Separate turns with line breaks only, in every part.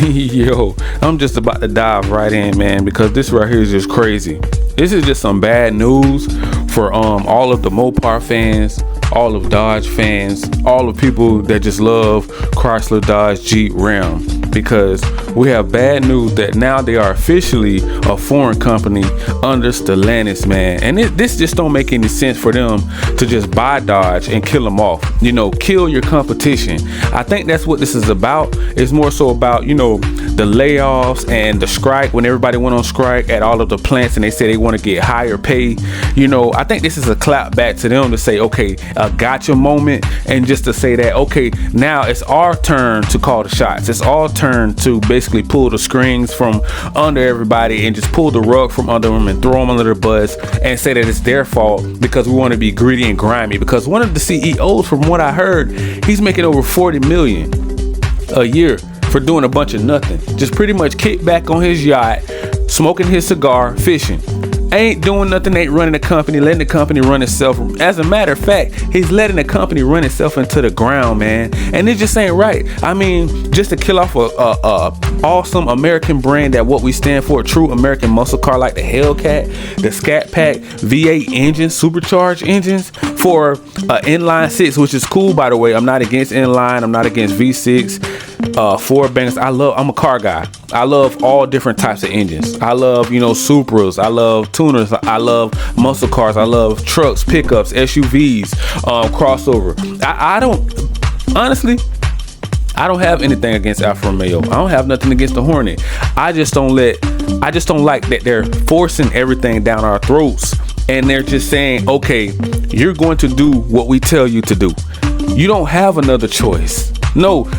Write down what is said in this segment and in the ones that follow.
Yo, I'm just about to dive right in, man, because this right here is just crazy. This is just some bad news for all of the Mopar fans, all of Dodge fans, all of people that just love Chrysler, Dodge, Jeep, Ram, because we have bad news that now they are officially a foreign company under Stellantis, man. And this just don't make any sense for them to just buy Dodge and kill them off, kill your competition. I think that's what this is about. It's more so about, the layoffs and the strike, when everybody went on strike at all of the plants and they say they want to get higher pay. I think this is a clap back to them to say, okay, a gotcha moment, and just to say that, okay, now it's our turn to call the shots. It's our turn to basically pull the strings from under everybody and just pull the rug from under them and throw them under the bus and say that it's their fault because we want to be greedy and grimy. Because one of the CEOs, from what I heard, he's making over 40 million a year for doing a bunch of nothing. Just pretty much kick back on his yacht, smoking his cigar, fishing. Ain't doing nothing, ain't running the company, letting the company run itself. As a matter of fact, he's letting the company run itself into the ground, man. And it just ain't right. I mean, just to kill off a awesome American brand, that what we stand for, a true American muscle car like the Hellcat, the Scat Pack, V8 engines, supercharged engines for inline six, which is cool, by the way. I'm not against inline. I'm not against V6. Four bangers. I'm a car guy. I love all different types of engines. I love, Supras. I love tuners. I love muscle cars. I love trucks, pickups, SUVs, crossover. I don't have anything against Alfa Romeo. I don't have nothing against the Hornet. I just don't like that they're forcing everything down our throats and they're just saying, okay, you're going to do what we tell you to do. You don't have another choice. No,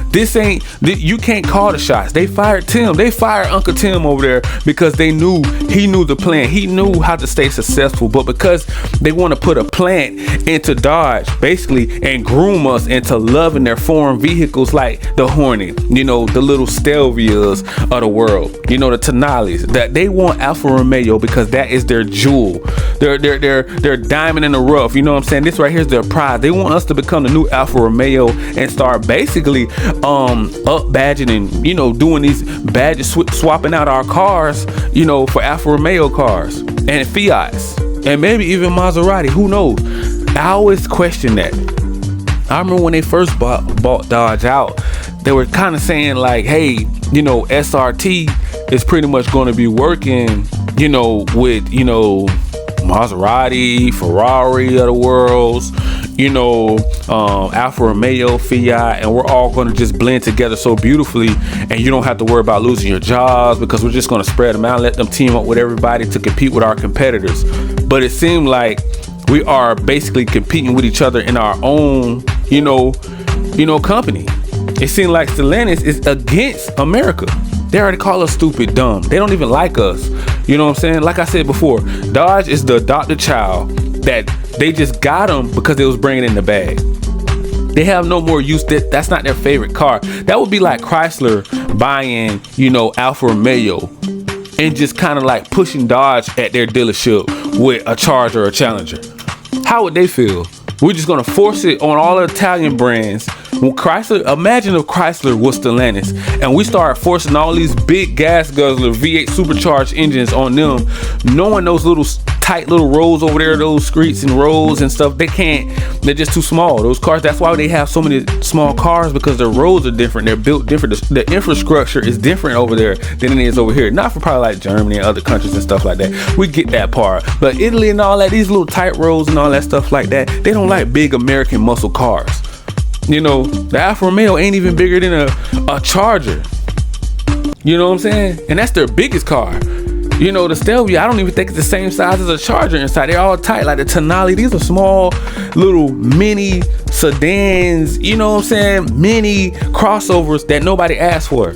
you can't call the shots. They fired Tim. They fired Uncle Tim over there because he knew the plan. He knew how to stay successful. But because they want to put a plant into Dodge, basically, and groom us into loving their foreign vehicles like the Hornet, the little Stelvias of the world, the Tenalis, that they want Alfa Romeo because that is their jewel. They're diamond in the rough. You know what I'm saying? This right here is their pride. They want us to become the new Alfa Romeo and start basically up badging and doing these badges, swapping out our cars for Alfa Romeo cars and Fiats and maybe even Maserati. Who knows? I always question that. I remember when they first bought Dodge out, they were kind of saying like, hey, SRT is pretty much going to be working with Maserati, Ferrari of the worlds, Alfa Romeo, Fiat, and we're all going to just blend together so beautifully, and you don't have to worry about losing your jobs because we're just going to spread them out, let them team up with everybody to compete with our competitors. But it seemed like we are basically competing with each other in our own, company. It seemed like Stellantis is against America. They already call us stupid, dumb. They don't even like us. You know what I'm saying? Like I said before, Dodge is the adopted child that they just got them because they was bringing in the bag. They have no more use. That's not their favorite car. That would be like Chrysler buying, Alfa Romeo and just kind of like pushing Dodge at their dealership with a Charger or a Challenger. How would they feel? We're just going to force it on all the Italian brands. When imagine if Chrysler was Stellantis and we start forcing all these big gas guzzler V8 supercharged engines on them, knowing those little tight little roads over there, those streets and roads and stuff, they're just too small. Those cars, that's why they have so many small cars, because their roads are different. They're built different. The infrastructure is different over there than it is over here. Not for probably like Germany and other countries and stuff like that. We get that part. But Italy and all that, these little tight roads and all that stuff like that, they don't like big American muscle cars. The Alfa Romeo ain't even bigger than a Charger. You know what I'm saying? And that's their biggest car. The Stelvia, I don't even think it's the same size as a Charger inside. They're all tight, like the Tonali. These are small, little mini sedans, mini crossovers that nobody asked for.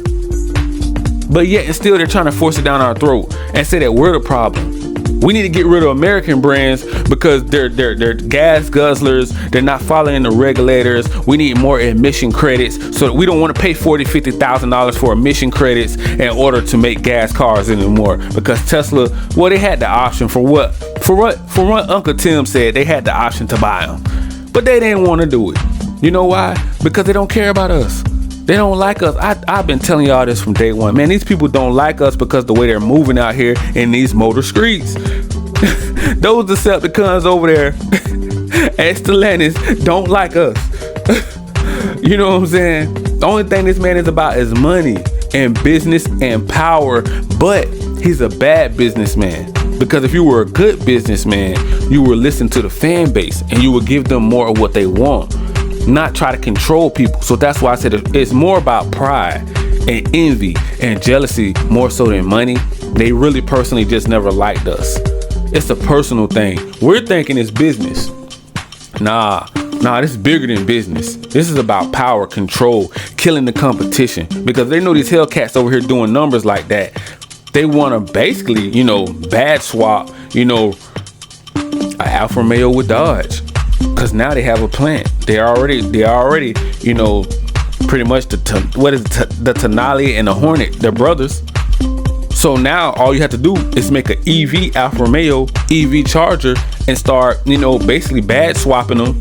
But yet and still, they're trying to force it down our throat and say that we're the problem. We need to get rid of American brands because they're gas guzzlers. They're not following the regulators. We need more emission credits, so that we don't want to pay $40,000-$50,000 for emission credits in order to make gas cars anymore. Because Tesla, they had the option for what Uncle Tim said, they had the option to buy them, but they didn't want to do it. You know why? Because they don't care about us. They don't like us. I've been telling y'all this from day one. Man, these people don't like us because the way they're moving out here in these motor streets. Those Decepticons over there at Stellantis don't like us. You know what I'm saying? The only thing this man is about is money and business and power. But he's a bad businessman. Because if you were a good businessman, you would listen to the fan base and you would give them more of what they want, not try to control people. So that's why I said it's more about pride and envy and jealousy more so than money. They really personally just never liked us. It's a personal thing. We're thinking it's business. Nah, this is bigger than business. This is about power, control, killing the competition. Because they know these Hellcats over here doing numbers like that. They want to basically, bad swap, an Alfa Romeo with Dodge. Because now they have a plant. They already, pretty much the Tonale and the Hornet, they're brothers. So now all you have to do is make an EV Alfa Romeo EV Charger and start, basically bad swapping them.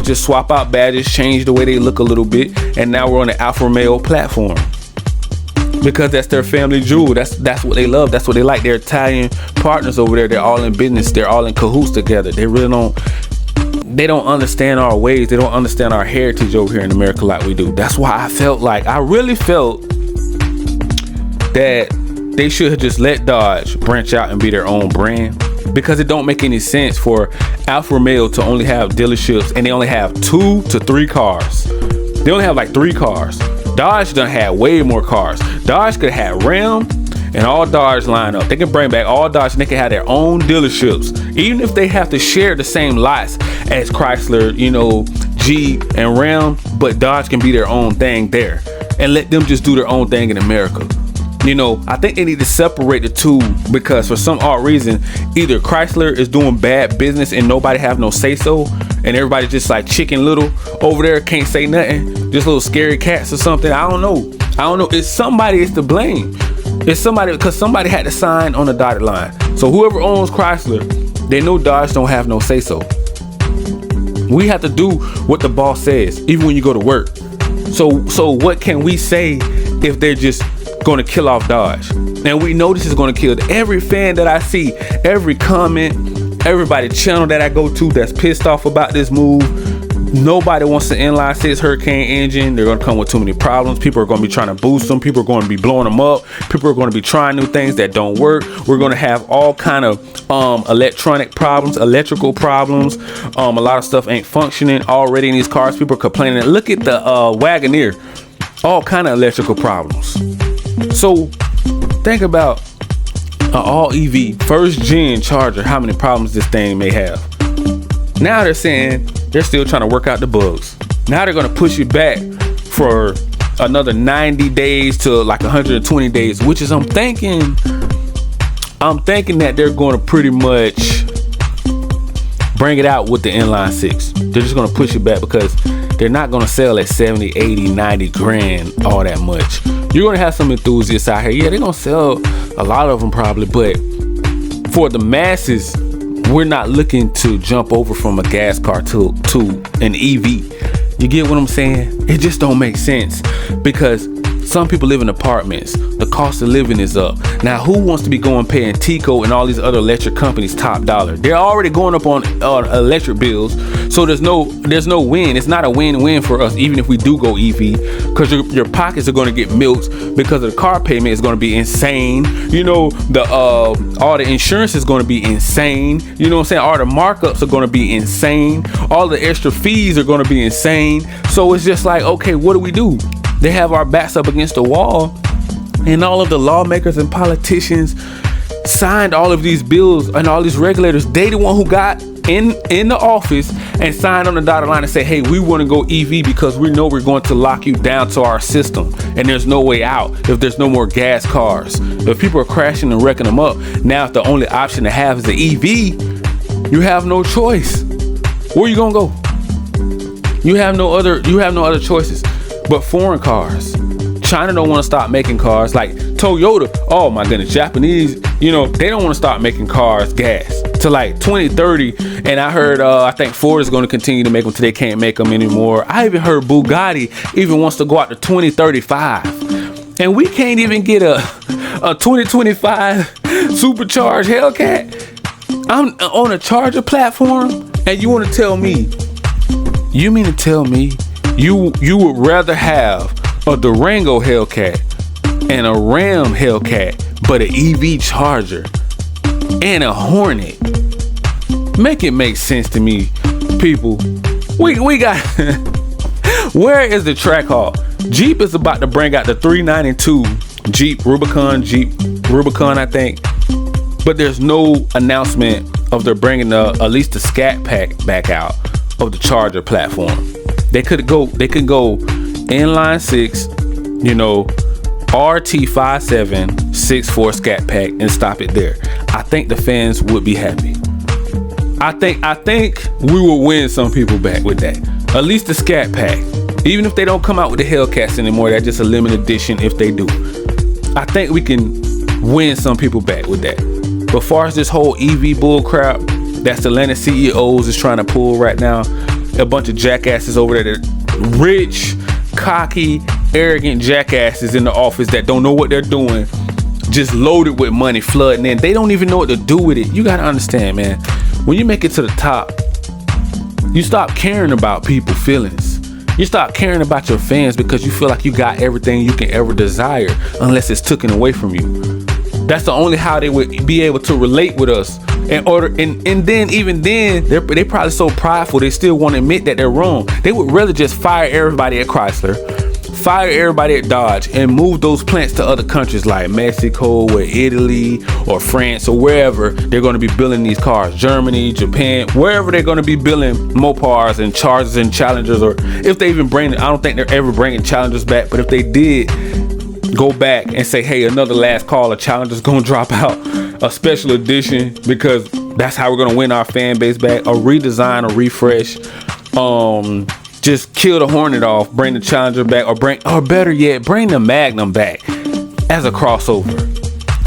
Just swap out badges, change the way they look a little bit, and now we're on the Alfa Romeo platform. Because that's their family jewel. That's what they love. That's what they like. Their Italian partners over there, they're all in business. They're all in cahoots together. They don't understand our ways. They don't understand our heritage over here in America like we do. That's why I really felt that they should have just let Dodge branch out and be their own brand, because it don't make any sense for Alfa Romeo to only have dealerships and they only have 2 to 3 cars. They only have like 3 cars. Dodge done had way more cars. Dodge could have Ram and all Dodge line up. They can bring back all Dodge and they can have their own dealerships, even if they have to share the same lots as Chrysler, Jeep and Ram. But Dodge can be their own thing there and let them just do their own thing in America. I think they need to separate the two, because for some odd reason, either Chrysler is doing bad business and nobody have no say so, and everybody just like Chicken Little over there, can't say nothing, just little scary cats or something. I don't know. It's somebody is to blame. It's somebody, because somebody had to sign on the dotted line. So whoever owns Chrysler, they know Dodge don't have no say so. We have to do what the boss says, even when you go to work. So what can we say if they're just going to kill off Dodge? And we know this is going to kill every fan that I see, every comment, everybody channel that I go to that's pissed off about this move. Nobody wants the inline 6 Hurricane engine. They're going to come with too many problems. People are going to be trying to boost them. People are going to be blowing them up. People are going to be trying new things that don't work. We're going to have all kind of electronic problems, electrical problems. A lot of stuff ain't functioning already in these cars. People are complaining. Look at the Wagoneer. All kind of electrical problems. So think about an all EV first gen Charger, how many problems this thing may have. Now they're saying they're still trying to work out the bugs. Now they're going to push it back for another 90 days to like 120 days, which is I'm thinking that they're going to pretty much bring it out with the inline 6. They're just going to push it back because they're not going to sell at 70, 80, 90 grand all that much. You're going to have some enthusiasts out here. Yeah, they're going to sell a lot of them probably, but for the masses, we're not looking to jump over from a gas car to an EV. You get what I'm saying? It just don't make sense, because some people live in apartments. The cost of living is up. Now, who wants to be going paying Tico and all these other electric companies top dollar? They're already going up on electric bills. So there's no win. It's not a win-win for us, even if we do go EV, because your pockets are going to get milked because of the car payment is going to be insane. All the insurance is going to be insane. You know what I'm saying? All the markups are going to be insane. All the extra fees are going to be insane. So it's just like, okay, what do? They have our backs up against the wall, and all of the lawmakers and politicians signed all of these bills, and all these regulators, they the one who got in the office and signed on the dotted line and say, hey, we want to go EV because we know we're going to lock you down to our system, and there's no way out if there's no more gas cars. If people are crashing and wrecking them up, now if the only option to have is the EV, you have no choice. Where you gonna go? You have no other choices. But foreign cars, China don't want to stop making cars. Like Toyota, oh my goodness, Japanese, they don't want to stop making cars gas to like 2030. And I heard, I think Ford is going to continue to make them till they can't make them anymore. I even heard Bugatti even wants to go out to 2035. And we can't even get a 2025 supercharged Hellcat. I'm on a Charger platform, and you want to tell me, you mean to tell me you would rather have a Durango Hellcat and a Ram Hellcat, but an EV Charger and a Hornet? Make it make sense to me, people. We got where is the Trackhawk? Jeep is about to bring out the 392 Jeep Rubicon, I think, but there's no announcement of they're bringing at least the Scat Pack back out of the Charger platform. They could go inline 6, RT5764 Scat Pack and stop it there. I think the fans would be happy. I think we will win some people back with that. At least the Scat Pack. Even if they don't come out with the Hellcats anymore, that's just a limited edition if they do. I think we can win some people back with that. But as far as this whole EV bull crap that Stellantis CEOs is trying to pull right now, a bunch of jackasses over there, rich, cocky, arrogant jackasses in the office that don't know what they're doing, just loaded with money flooding in. They don't even know what to do with it. You gotta understand, man, when you make it to the top, you stop caring about people's feelings. You stop caring about your fans because you feel like you got everything you can ever desire unless it's taken away from you. That's the only how they would be able to relate with us. And then even then, they probably so prideful they still won't admit that they're wrong. They would rather just fire everybody at Chrysler, fire everybody at Dodge, and move those plants to other countries like Mexico or Italy or France or wherever they're going to be building these cars. Germany, Japan, wherever they're going to be building Mopars and Chargers and Challengers, or if they even bring it. I don't think they're ever bringing Challengers back, but if they did go back and say, hey, another last call, a Challenger's gonna drop out, a special edition, because that's how we're gonna win our fan base back, a redesign, a refresh, just kill the Hornet off, bring the Challenger back, or better yet, bring the Magnum back as a crossover.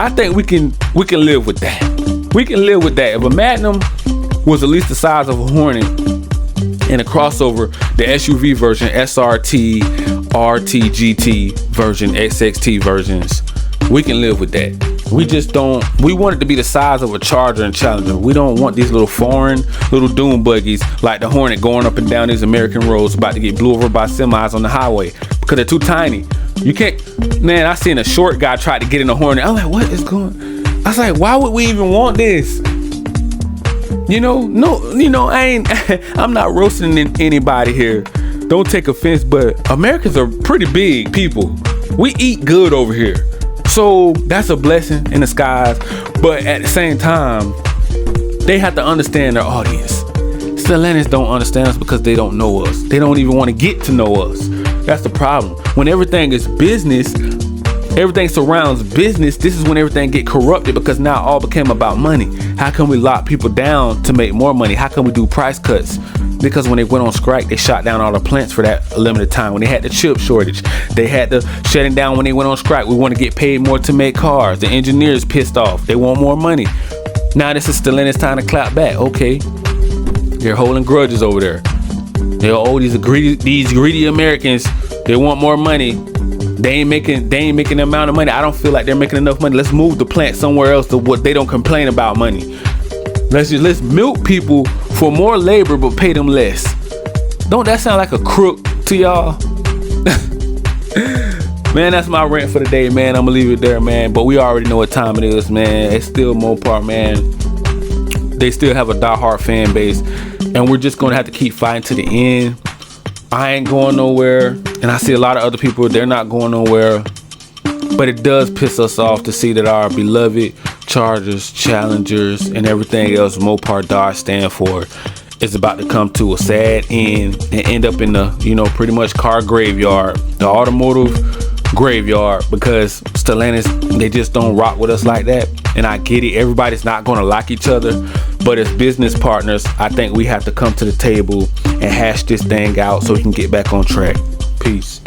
I think we can live with that. We can live with that. If a Magnum was at least the size of a Hornet and a crossover, the SUV version, SRT, RT, GT version, XXT versions, we can live with that. We just don't, we want it to be the size of a Charger and Challenger. We don't want these little foreign little dune buggies like the Hornet going up and down these American roads about to get blew over by semis on the highway because they're too tiny. You can't, man, I seen a short guy try to get in a Hornet. I'm like, what is going, I was like, why would we even want this? I'm not roasting anybody here. Don't take offense, but Americans are pretty big people. We eat good over here. So that's a blessing in disguise. But at the same time, they have to understand their audience. Stellantis don't understand us because they don't know us. They don't even want to get to know us. That's the problem. When everything is business, everything surrounds business, this is when everything get corrupted because now all became about money. How can we lock people down to make more money? How can we do price cuts? Because when they went on strike, they shot down all the plants for that limited time. When they had the chip shortage, they had to shut it down when they went on strike. We want to get paid more to make cars. The engineers pissed off. They want more money. Now this is Stellantis time to clap back. Okay, they're holding grudges over there. These greedy Americans. They want more money. They ain't making the amount of money. I don't feel like they're making enough money. Let's move the plant somewhere else to what they don't complain about money. Let's milk people for more labor but pay them less. Don't that sound like a crook to y'all? Man, that's my rant for the day, man. I'm gonna leave it there, man. But we already know what time it is, man. It's still Mopar, man. They still have a diehard fan base, and we're just gonna have to keep fighting to the end. I ain't going nowhere, and I see a lot of other people, they're not going nowhere. But it does piss us off to see that our beloved Chargers, Challengers, and everything else Mopar Dodge stand for is about to come to a sad end and end up in the, pretty much car graveyard, the automotive graveyard, because Stellantis, they just don't rock with us like that. And I get it, everybody's not going to like each other, but as business partners, I think we have to come to the table and hash this thing out so we can get back on track. Peace.